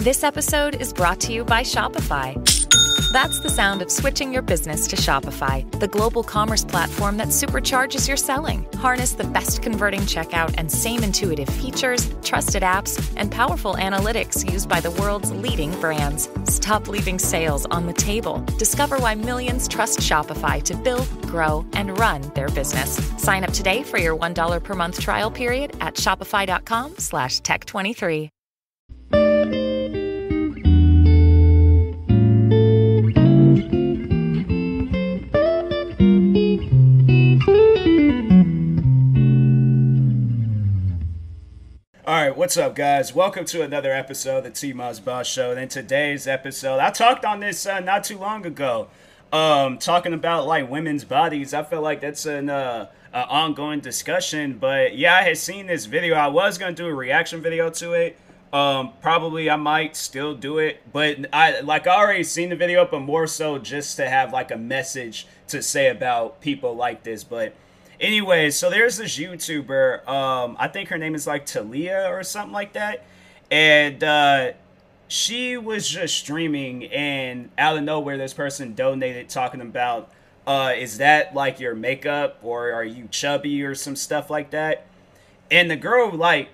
This episode is brought to you by Shopify. That's the sound of switching your business to Shopify, the global commerce platform that supercharges your selling. Harness the best converting checkout and same intuitive features, trusted apps, and powerful analytics used by the world's leading brands. Stop leaving sales on the table. Discover why millions trust Shopify to build, grow, and run their business. Sign up today for your $1 per month trial period at shopify.com/tech23. Alright, what's up guys? Welcome to another episode of the TMossBoss Show. And in today's episode, I talked on this not too long ago, talking about like women's bodies. I feel like that's an ongoing discussion, but yeah, I had seen this video. I was going to do a reaction video to it. Probably I might still do it, but I already seen the video, but more so just to have like a message to say about people like this. But anyways, so there's this YouTuber, I think her name is like Talia or something like that, and she was just streaming, and out of nowhere this person donated talking about, is that like your makeup, or are you chubby, or some stuff like that. And the girl like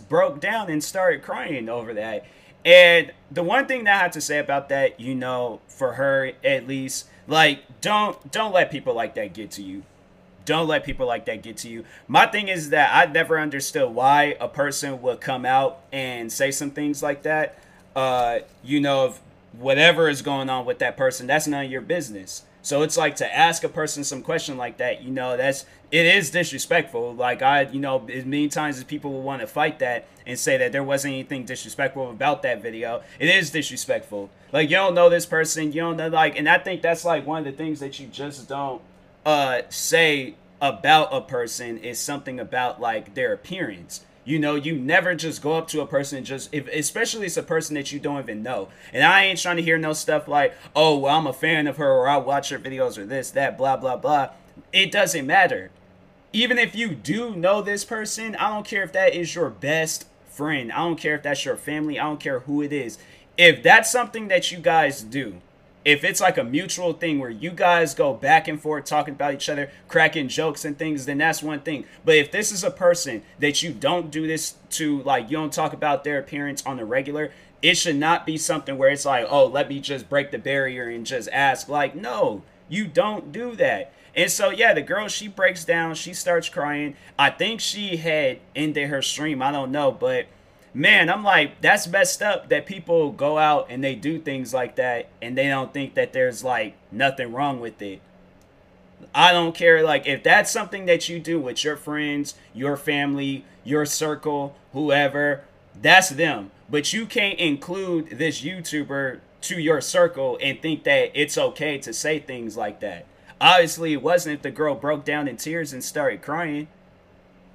broke down and started crying over that. And the one thing that I have to say about that, you know, for her at least, like don't let people like that get to you. Don't let people like that get to you. My thing is that I never understood why a person would come out and say some things like that. You know, if whatever is going on with that person, that's none of your business. So it's like to ask a person some question like that, you know, it is disrespectful. Like you know, as many times as people will want to fight that and say that there wasn't anything disrespectful about that video, it is disrespectful. Like, you don't know this person, you don't know, like, and I think that's like one of the things that you just don't say about a person is something about like their appearance. You know, you never just go up to a person and just, especially it's a person that you don't even know. And I ain't trying to hear no stuff like, oh, well, I'm a fan of her, or I watch her videos, or this, that, blah, blah, blah. It doesn't matter. Even if you do know this person, I don't care if that is your best friend. I don't care if that's your family. I don't care who it is. If that's something that you guys do, if it's like a mutual thing where you guys go back and forth talking about each other, cracking jokes and things, then that's one thing. But if this is a person that you don't do this to, like you don't talk about their appearance on the regular, it should not be something where it's like, oh, let me just break the barrier and just ask. Like, no, you don't do that. And so, yeah, the girl, she breaks down, she starts crying. I think she had ended her stream, I don't know, but man, I'm like, that's messed up that people go out and they do things like that and they don't think that there's like nothing wrong with it. I don't care. Like, if that's something that you do with your friends, your family, your circle, whoever, that's them. But you can't include this YouTuber to your circle and think that it's okay to say things like that. Obviously, it wasn't if the girl broke down in tears and started crying.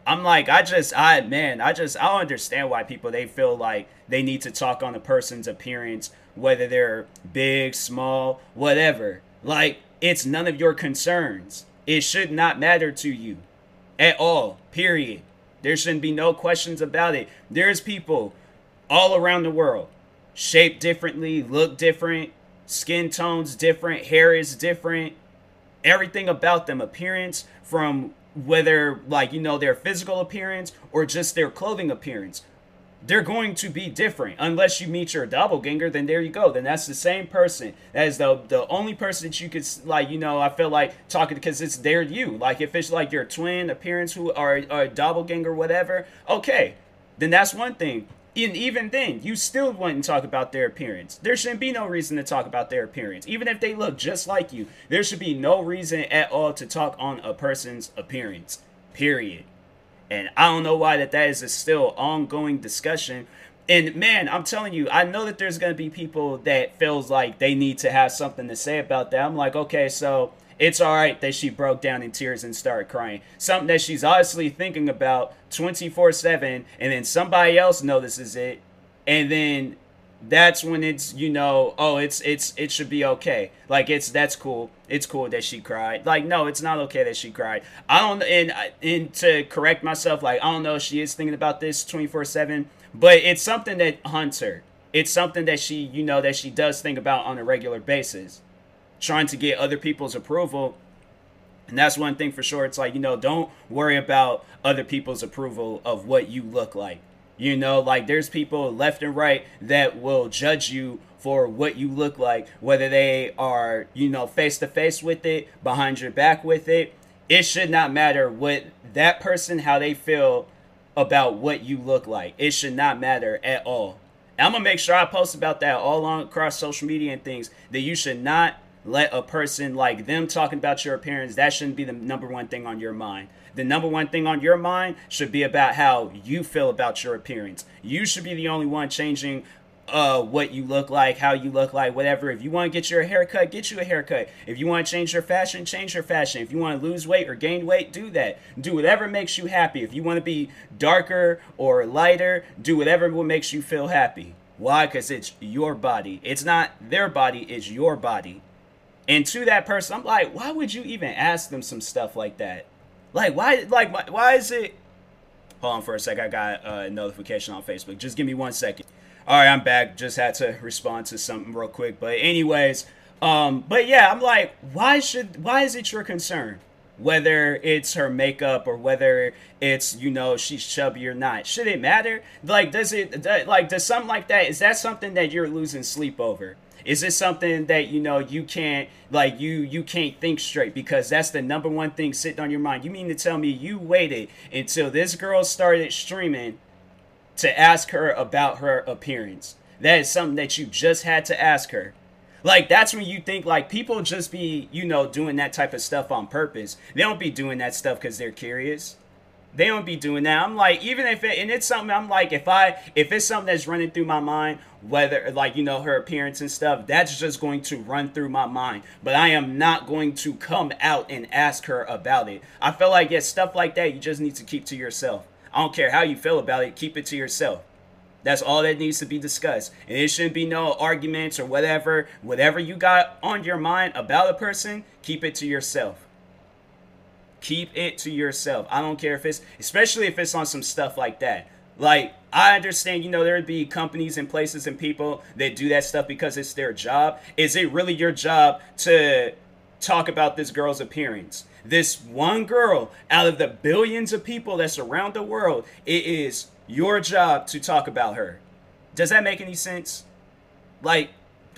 I'm like, I don't understand why people, they feel like they need to talk on a person's appearance, whether they're big, small, whatever. Like, it's none of your concerns. It should not matter to you at all, period. There shouldn't be no questions about it. There's people all around the world, shaped differently, look different, skin tones different, hair is different, everything about them, appearance, from whether, like, you know, their physical appearance or just their clothing appearance, they're going to be different. Unless you meet your doppelganger, then there you go. Then that's the same person. That is the only person that you could, like, you know, I feel like talking, because it's they're you. Like, if it's like your twin appearance who are a doppelganger, whatever, okay, then that's one thing. And even then, you still wouldn't talk about their appearance. There shouldn't be no reason to talk about their appearance. Even if they look just like you, there should be no reason at all to talk on a person's appearance, period. And I don't know why that is a still ongoing discussion. And man, I'm telling you, I know that there's going to be people that feels like they need to have something to say about that. I'm like, okay, so it's all right that she broke down in tears and started crying. Something that she's obviously thinking about 24/7, and then somebody else notices it, and then that's when it's, you know, oh, it should be okay. Like, that's cool. It's cool that she cried. Like, no, it's not okay that she cried. I don't, and to correct myself, like, I don't know if she is thinking about this 24/7, but it's something that haunts her. It's something that she, that she does think about on a regular basis, trying to get other people's approval. And that's one thing for sure. It's like, don't worry about other people's approval of what you look like. Like there's people left and right that will judge you for what you look like, whether they are, face to face with it, behind your back with it. It should not matter what that person, how they feel about what you look like. It should not matter at all. And I'm going to make sure I post about that all on across social media and things, that you should not let a person like them talking about your appearance. That shouldn't be the number one thing on your mind. The number one thing on your mind should be about how you feel about your appearance. You should be the only one changing what you look like, how you look like, whatever. If you want to get your haircut, get you a haircut. If you want to change your fashion, change your fashion. If you want to lose weight or gain weight, do that. Do whatever makes you happy. If you want to be darker or lighter, do whatever makes you feel happy. Why? Because it's your body. It's not their body, it's your body. And to that person, I'm like, why would you even ask them some stuff like that? Like, why is it? Hold on for a sec. I got a notification on Facebook. Just give me 1 second. All right, I'm back. Just had to respond to something real quick. But anyways, but yeah, I'm like, why is it your concern? Whether it's her makeup or whether it's, she's chubby or not. Should it matter? Like, does something like that, is that something that you're losing sleep over? Is it something that, you can't, you can't think straight because that's the number one thing sitting on your mind? You mean to tell me you waited until this girl started streaming to ask her about her appearance? That is something that you just had to ask her. Like, that's when you think, like, people just be, doing that type of stuff on purpose. They don't be doing that stuff because they're curious. They don't be doing that. I'm like, even if it's something, I'm like, if it's something that's running through my mind, whether, like, her appearance and stuff, that's just going to run through my mind. But I am not going to come out and ask her about it. I feel like, stuff like that, you just need to keep to yourself. I don't care how you feel about it, keep it to yourself. That's all that needs to be discussed. And it shouldn't be no arguments or whatever. Whatever you got on your mind about a person, keep it to yourself. Keep it to yourself. I don't care if it's, especially if it's on some stuff like that. Like, I understand, there would be companies and places and people that do that stuff because it's their job. Is it really your job to talk about this girl's appearance? This one girl out of the billions of people that's around the world, it is your job to talk about her. Does that make any sense? Like,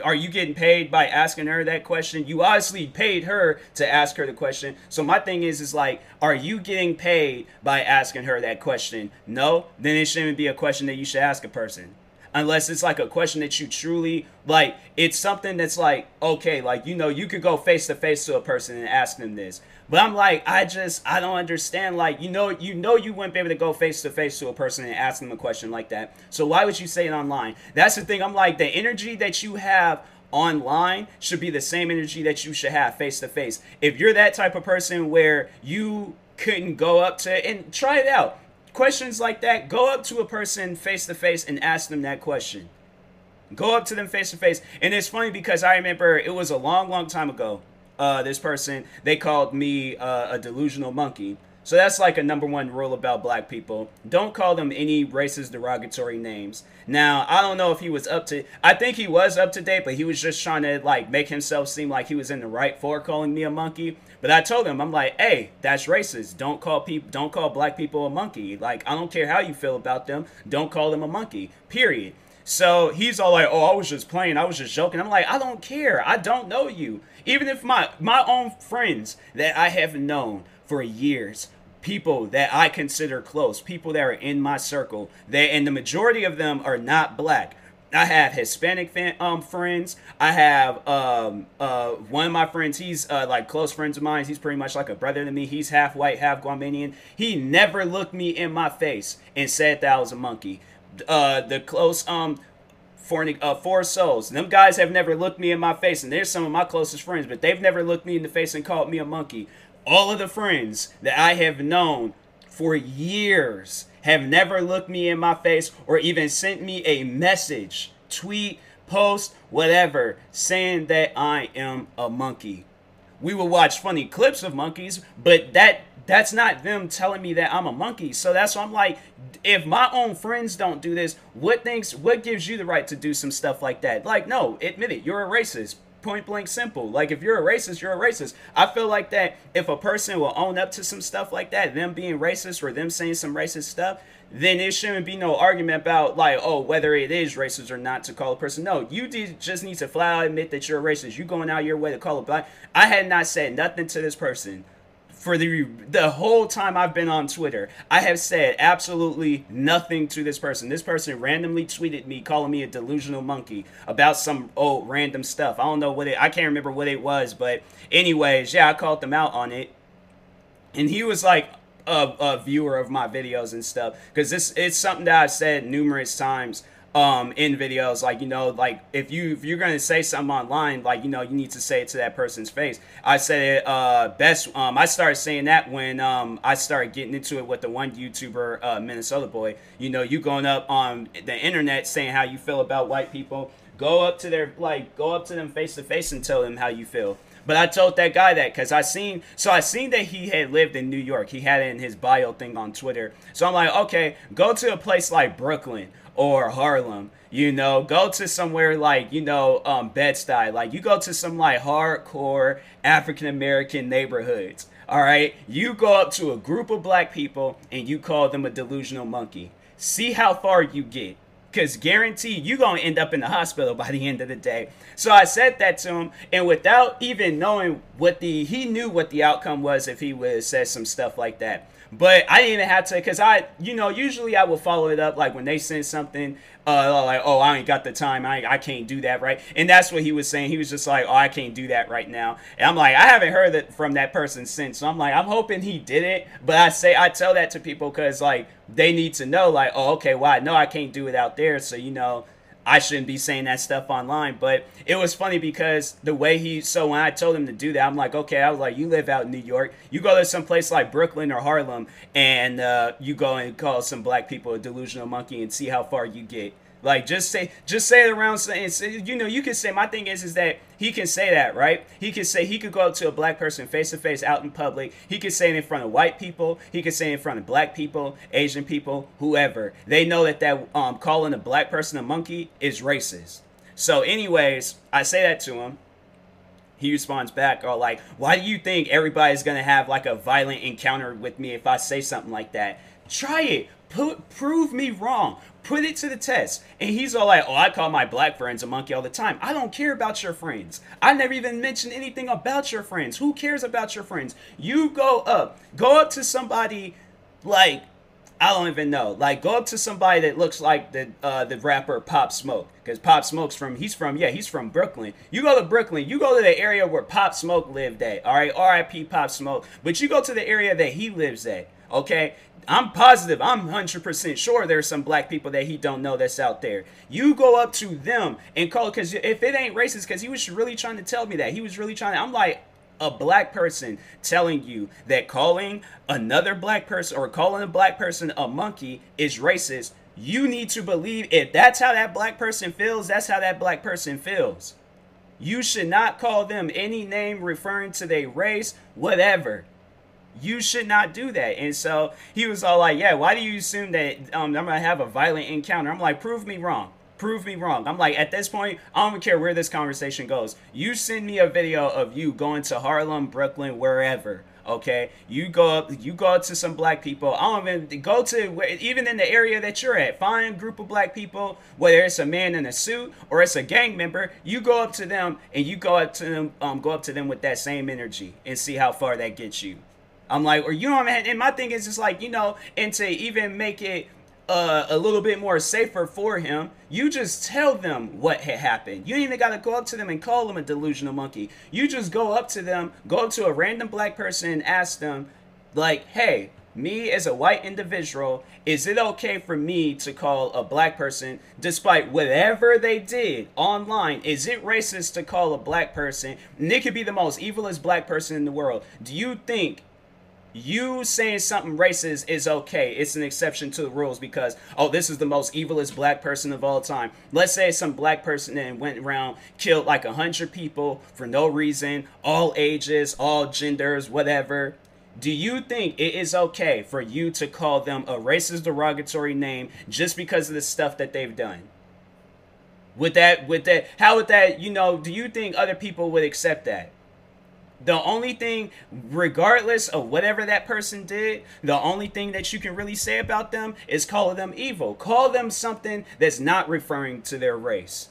are you getting paid by asking her that question? You obviously paid her to ask her the question. So my thing is like, are you getting paid by asking her that question? No? Then it shouldn't be a question that you should ask a person. Unless it's like a question that you truly, like, it's something that's like, okay, like, you could go face to face to a person and ask them this. But I'm like, I don't understand. Like, you wouldn't be able to go face to face to a person and ask them a question like that. So why would you say it online? That's the thing. I'm like, the energy that you have online should be the same energy that you should have face to face. If you're that type of person where you couldn't go up to, and try it out. Questions like that, go up to a person face to face and ask them that question. Go up to them face to face. And it's funny because I remember it was a long time ago. This person, they called me a delusional monkey. So that's like a number one rule about black people. Don't call them any racist derogatory names. Now, I don't know if he was I think he was up to date, but he was just trying to like make himself seem like he was in the right for calling me a monkey. But I told him, I'm like, hey, that's racist. Don't call black people a monkey. Like, I don't care how you feel about them. Don't call them a monkey, period. So he's all like, oh, I was just playing. I was just joking. I'm like, I don't care. I don't know you. Even if my own friends that I have known for years, people that I consider close, people that are in my circle, and the majority of them are not black. I have Hispanic friends. I have one of my friends, he's like close friends of mine. He's pretty much like a brother to me. He's half white, half Guamanian. He never looked me in my face and said that I was a monkey. The close Four Souls, them guys have never looked me in my face, and they're some of my closest friends, but they've never looked me in the face and called me a monkey. All of the friends that I have known for years have never looked me in my face or even sent me a message, tweet, post, whatever, saying that I am a monkey. We will watch funny clips of monkeys, but that that's not them telling me that I'm a monkey. So that's why I'm like, if my own friends don't do this, what gives you the right to do some stuff like that? Like, no, admit it, you're a racist. Point blank simple. Like, if you're a racist, you're a racist. I feel like that if a person will own up to some stuff like that, them being racist or them saying some racist stuff, then it shouldn't be no argument about, like, oh, whether it is racist or not to call a person. No, you just need to flat out admit that you're a racist. You going out your way to call a black. I had not said nothing to this person for the whole time I've been on Twitter. I have said absolutely nothing to this person. This person randomly tweeted me calling me a delusional monkey about some old random stuff. I don't know I can't remember what it was, but anyways, yeah, I called them out on it. And he was like a viewer of my videos and stuff, because it's something that I've said numerous times in videos, like, you know, like if you're gonna say something online, like, you know, you need to say it to that person's face. I said it best. I started saying that when I started getting into it with the one YouTuber, Minnesota boy. You know, you going up on the internet saying how you feel about white people. Go up to them face to face and tell them how you feel. But I told that guy that because I seen that he had lived in New York. He had it in his bio thing on Twitter. So I'm like, okay, go to a place like Brooklyn or Harlem, you know, go to somewhere like, you know, Bed-Stuy. Like, you go to some like hardcore African-American neighborhoods. All right, you go up to a group of black people and you call them a delusional monkey. See how far you get. Because guaranteed, you're going to end up in the hospital by the end of the day. So I said that to him, and without even knowing he knew what the outcome was if he would have said some stuff like that. But I didn't even have to, because usually I will follow it up, like when they send something, like, oh, I ain't got the time, I can't do that, right? And that's what he was saying. He was just like, oh, I can't do that right now. And I'm like, I haven't heard that from that person since. So I'm like, I'm hoping he did it. But I tell that to people because, like, they need to know, like, oh, okay, well, I know I can't do it out there, so, you know, I shouldn't be saying that stuff online. But it was funny because the way so when I told him to do that, I'm like, okay, I was like, you live out in New York, you go to some place like Brooklyn or Harlem, and you go and call some black people a delusional monkey and see how far you get. Like, just say it around, and say, you know, you can say, my thing is that he can say that, right? He could go up to a black person face to face out in public. He could say it in front of white people. He could say it in front of black people, Asian people, whoever. They know that calling a black person a monkey is racist. So anyways, I say that to him. He responds back, or like, why do you think everybody's going to have like a violent encounter with me if I say something like that? Try it. Prove me wrong. Put it to the test. And he's all like, oh, I call my black friends a monkey all the time. I don't care about your friends. I never even mentioned anything about your friends. Who cares about your friends? You go up to somebody like, I don't even know. Like, go up to somebody that looks like the rapper Pop Smoke. Because Pop Smoke's he's from Brooklyn. You go to Brooklyn, you go to the area where Pop Smoke lived at. All right, R.I.P. Pop Smoke. But you go to the area that he lives at, okay? I'm positive, I'm 100% sure there's some black people that he don't know that's out there. You go up to them and call, because if it ain't racist, because he was really trying to tell me that. He was really trying to, I'm like, a black person telling you that calling another black person or calling a black person a monkey is racist, you need to believe if that's how that black person feels, that's how that black person feels. You should not call them any name referring to their race, whatever. You should not do that. And so he was all like, yeah, why do you assume that I'm going to have a violent encounter? I'm like, prove me wrong. Prove me wrong. I'm like, at this point, I don't even care where this conversation goes. You send me a video of you going to Harlem, Brooklyn, wherever. Okay, you go up to some black people. I don't even go to, even in the area that you're at, find a group of black people, whether it's a man in a suit or it's a gang member. You go up to them and you go up to them with that same energy and see how far that gets you. I'm like, or you know what I mean? And my thing is just like, you know, and to even make it a little bit more safer for him, you just tell them what had happened. You ain't even got to go up to them and call them a delusional monkey. You just go up to a random black person and ask them, like, hey, me as a white individual, is it okay for me to call a black person, despite whatever they did online, is it racist to call a black person, and it could be the most evilest black person in the world, do you think you saying something racist is okay? It's an exception to the rules because, oh, this is the most evilest black person of all time. Let's say some black person then went around, killed like 100 people for no reason, all ages, all genders, whatever. Do you think it is okay for you to call them a racist, derogatory name just because of the stuff that they've done? How would that, do you think other people would accept that? The only thing, regardless of whatever that person did, the only thing that you can really say about them is call them evil. Call them something that's not referring to their race.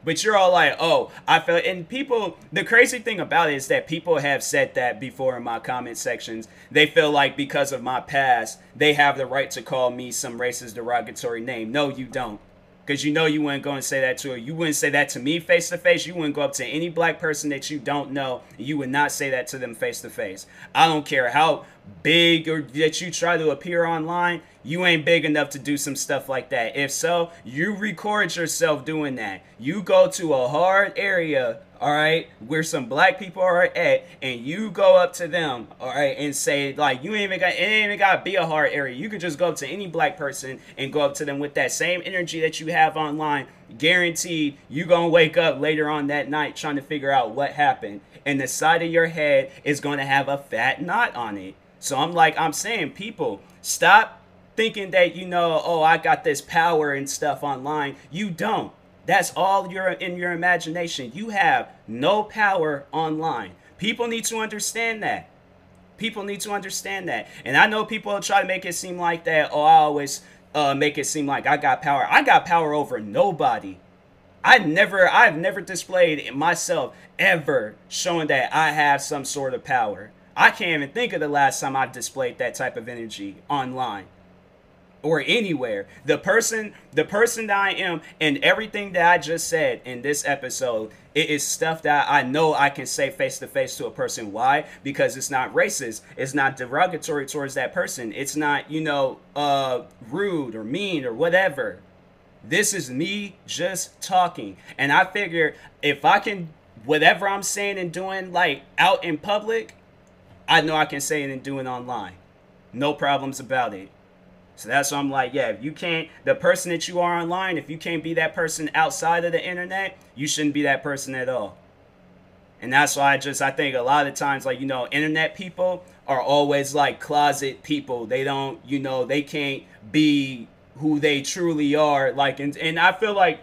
But you're all like, oh, I felt, and people, the crazy thing about it is that people have said that before in my comment sections. They feel like because of my past, they have the right to call me some racist, derogatory name. No, you don't. Because you wouldn't go and say that to her. You wouldn't say that to me face to face. You wouldn't go up to any black person that you don't know. You would not say that to them face to face. I don't care how big or that you try to appear online. You ain't big enough to do some stuff like that. If so, you record yourself doing that. You go to a hard area, all right, where some black people are at, and you go up to them, all right, and say, like, it ain't even got to be a hard area. You could just go up to any black person and go up to them with that same energy that you have online. Guaranteed, you gonna wake up later on that night trying to figure out what happened, and the side of your head is going to have a fat knot on it. So I'm saying, people, stop thinking that, oh, I got this power and stuff online. You don't. That's all in your imagination. You have no power online. People need to understand that. People need to understand that. And I know people try to make it seem like that. Oh, I always make it seem like I got power. I got power over nobody. I've never displayed myself ever showing that I have some sort of power. I can't even think of the last time I displayed that type of energy online or anywhere. The person that I am and everything that I just said in this episode, it is stuff that I know I can say face to face to a person. Why? Because it's not racist. It's not derogatory towards that person. It's not, rude or mean or whatever. This is me just talking. And I figure if I can, whatever I'm saying and doing, like, out in public, I know I can say it and do it online. No problems about it. So that's why I'm like, yeah, if you can't, the person that you are online, if you can't be that person outside of the internet, you shouldn't be that person at all. And that's why I think a lot of times, like, internet people are always like closet people. They don't, they can't be who they truly are. Like, and I feel like,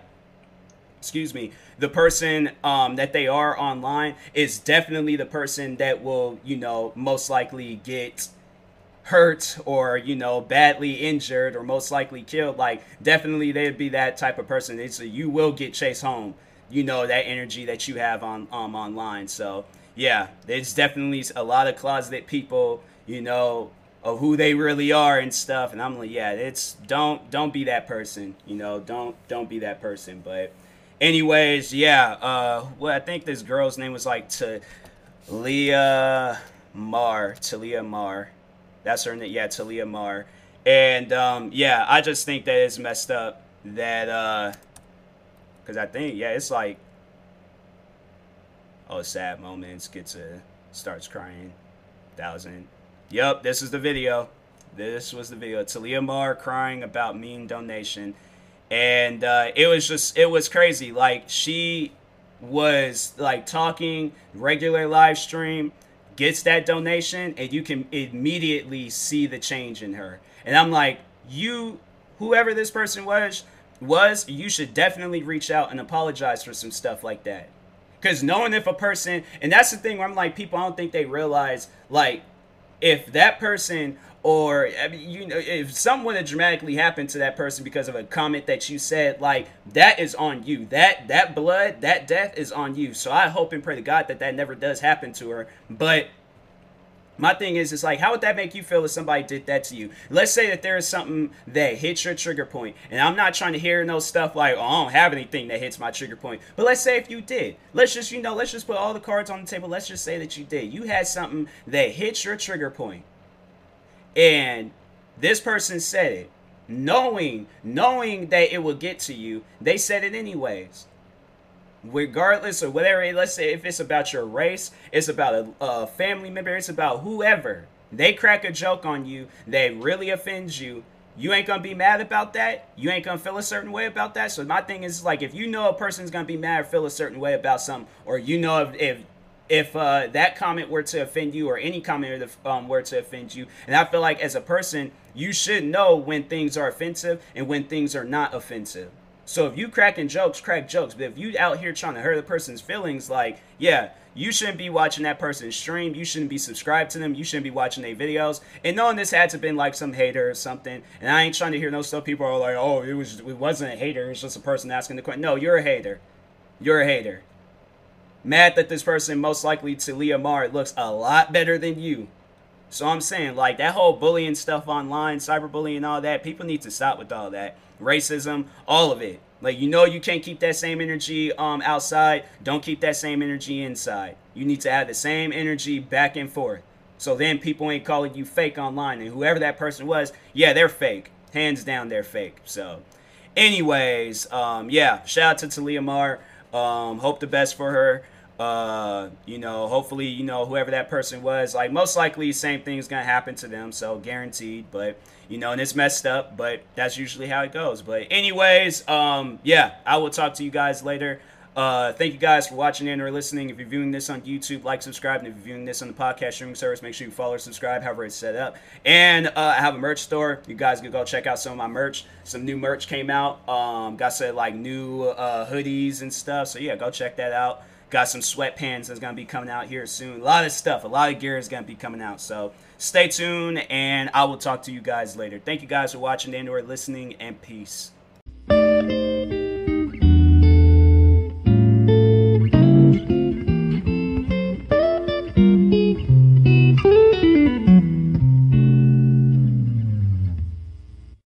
the person that they are online is definitely the person that will, most likely get hurt or, badly injured or most likely killed. Like, definitely they'd be that type of person. You will get chased home, that energy that you have online. So, yeah, there's definitely a lot of closeted people, of who they really are and stuff. And I'm like, yeah, don't be that person, don't be that person. But anyways, yeah, I think this girl's name was like Talia Mar. That's her name. Yeah, Talia Mar. And, I just think that it's messed up that, because I think, it's like, sad moments, starts crying, 1,000. Yep, this is the video. This was the video. Talia Mar crying about mean donation. And it was crazy. Like, she was, like, talking, regular live stream, gets that donation, and you can immediately see the change in her. And I'm like, whoever this person was, you should definitely reach out and apologize for some stuff like that. Because knowing if a person, and that's the thing where I'm like, people, I don't think they realize, like, if that person, or, if something would have dramatically happened to that person because of a comment that you said, like, that is on you. That blood, that death is on you. So I hope and pray to God that never does happen to her. But my thing is, it's like, how would that make you feel if somebody did that to you? Let's say that there is something that hits your trigger point. And I'm not trying to hear no stuff like, oh, I don't have anything that hits my trigger point. But let's say if you did. Let's just put all the cards on the table. Let's just say that you did. You had something that hits your trigger point. And this person said it, knowing that it would get to you. They said it anyways. Regardless of whatever, let's say if it's about your race, it's about a family member, it's about whoever. They crack a joke on you that really offends you. You ain't gonna be mad about that. You ain't gonna feel a certain way about that. So my thing is, like, if you know a person's gonna be mad or feel a certain way about something, or if if that comment were to offend you, or any comment were to offend you. And I feel like as a person, you should know when things are offensive and when things are not offensive. So if you cracking jokes, crack jokes. But if you out here trying to hurt a person's feelings, like, yeah, you shouldn't be watching that person's stream. You shouldn't be subscribed to them. You shouldn't be watching their videos. And knowing this had to been like some hater or something. And I ain't trying to hear no stuff. People are like, oh, it wasn't a hater. It's just a person asking the question. No, you're a hater. You're a hater. Mad that this person, most likely to Leah Mar, looks a lot better than you. So I'm saying, like, that whole bullying stuff online, cyberbullying and all that, people need to stop with all that. Racism, all of it. Like, you know you can't keep that same energy outside. Don't keep that same energy inside. You need to have the same energy back and forth. So then people ain't calling you fake online. And whoever that person was, yeah, they're fake. Hands down, they're fake. So anyways, yeah, shout out to Talia Mar. Hope the best for her. You know, hopefully, you know, whoever that person was, like, most likely same thing's gonna happen to them, so guaranteed. But you know, and it's messed up, but that's usually how it goes. But anyways, yeah, I will talk to you guys later. Thank you guys for watching and or listening. If you're viewing this on YouTube, like, subscribe. And if you're viewing this on the podcast streaming service, make sure you follow or subscribe, however it's set up. And I have a merch store. You guys can go check out some of my merch. Some new merch came out. Got some like new hoodies and stuff. So yeah, go check that out. Got some sweatpants that's going to be coming out here soon. A lot of stuff. A lot of gear is going to be coming out. So stay tuned, and I will talk to you guys later. Thank you guys for watching and or listening, and peace.